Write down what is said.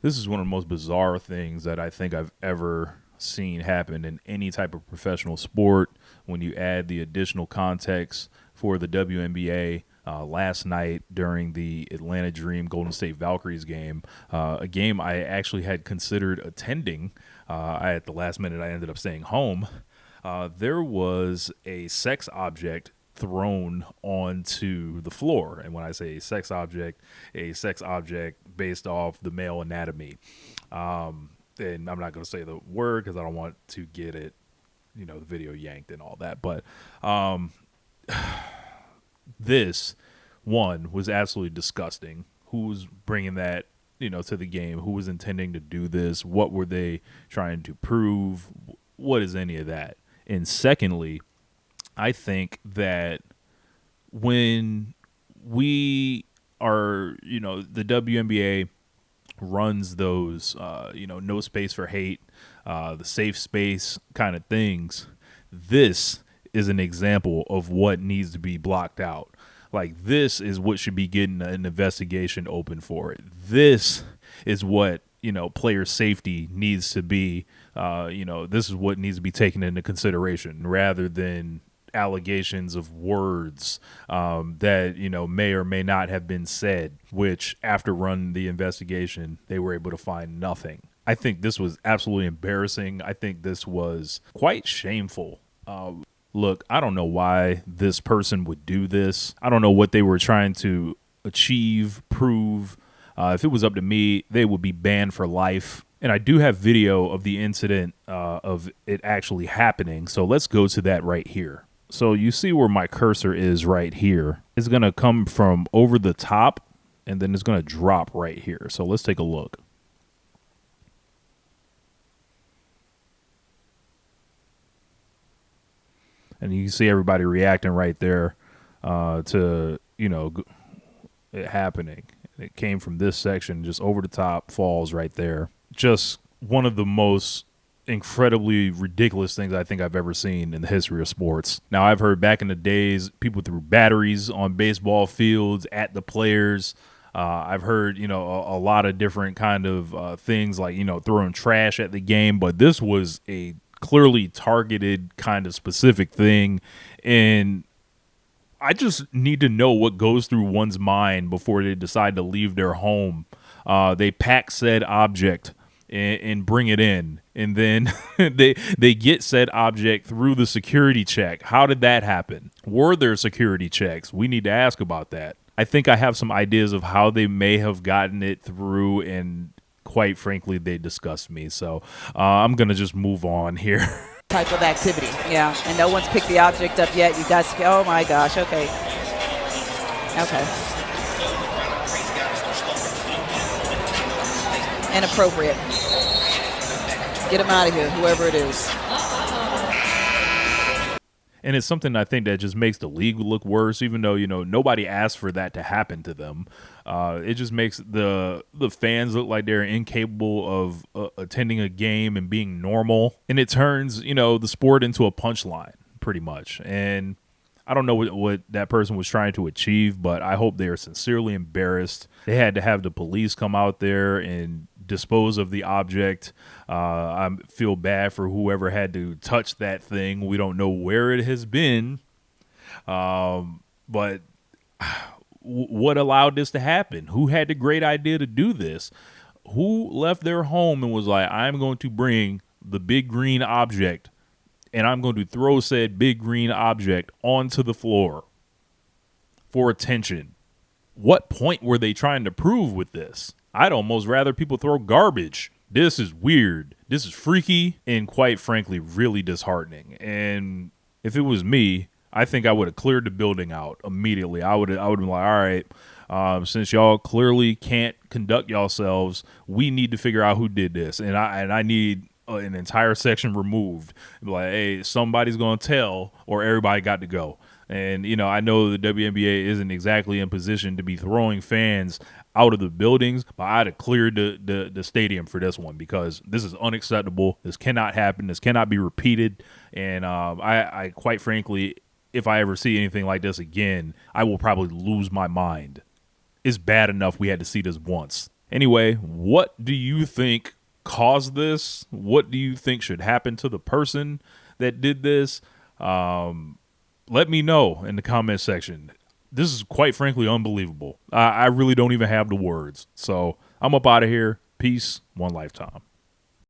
This is one of the most bizarre things that I think I've ever seen happen in any type of professional sport. When you add the additional context for the WNBA last night during the Atlanta Dream Golden State Valkyries game, a game I actually had considered attending. At the last minute, I ended up staying home. There was a sex object thrown onto the floor. And when I say a sex object based off the male anatomy. And I'm not going to say the word because I don't want to get it, the video yanked and all that. But this one was absolutely disgusting. Who was bringing that, to the game? Who was intending to do this? What were they trying to prove? What is any of that? And secondly, I think that when we are, the WNBA runs those, no space for hate, the safe space kind of things, this is an example of what needs to be blocked out. Like, this is what should be getting an investigation open for it. This is what, player safety needs to be. This is what needs to be taken into consideration rather than allegations of words that, may or may not have been said, which after running the investigation, they were able to find nothing. I think this was absolutely embarrassing. I think this was quite shameful. Look, I don't know why this person would do this. I don't know what they were trying to achieve, prove. If it was up to me, they would be banned for life. And I do have video of the incident of it actually happening. So let's go to that right here. So you see where my cursor is right here. It's going to come from over the top, and then it's going to drop right here. So let's take a look. And you can see everybody reacting right there to, it happening. It came from this section, just over the top, falls right there. Just one of the most incredibly ridiculous things I think I've ever seen in the history of sports. Now, I've heard back in the days, people threw batteries on baseball fields at the players. I've heard, a lot of different kind of things like, throwing trash at the game. But this was a clearly targeted kind of specific thing. And I just need to know what goes through one's mind before they decide to leave their home. They pack said object and bring it in, and then they get said object through the security check. How did that happen? Were there security checks? We need to ask about that. I think I have some ideas of how they may have gotten it through, and quite frankly, they disgust me. So I'm going to just move on here. Type of activity, yeah. And no one's picked the object up yet. You guys, oh my gosh, okay. Inappropriate. Get him out of here, whoever it is. And it's something I think that just makes the league look worse, even though, nobody asked for that to happen to them. It just makes the fans look like they're incapable of attending a game and being normal. And it turns, the sport into a punchline, pretty much. And I don't know what that person was trying to achieve, but I hope they are sincerely embarrassed. They had to have the police come out there and dispose of the object. I feel bad for whoever had to touch that thing. We don't know where it has been. But what allowed this to happen? Who had the great idea to do this? Who left their home and was like, I'm going to bring the big green object and I'm going to throw said big green object onto the floor for attention? What point were they trying to prove with this? I'd almost rather people throw garbage. This is weird. This is freaky and, quite frankly, really disheartening. And if it was me, I think I would have cleared the building out immediately. I would have been like, all right, since y'all clearly can't conduct yourselves, we need to figure out who did this. And I need an entire section removed. Like, hey, somebody's going to tell or everybody got to go. And, I know the WNBA isn't exactly in position to be throwing fans out of the buildings, but I'd have cleared the stadium for this one because this is unacceptable. This cannot happen. This cannot be repeated. And I quite frankly, if I ever see anything like this again, I will probably lose my mind. It's bad enough we had to see this once. Anyway, what do you think caused this? What do you think should happen to the person that did this? Let me know in the comment section. This is quite frankly unbelievable. I really don't even have the words. So I'm up out of here. Peace. One lifetime.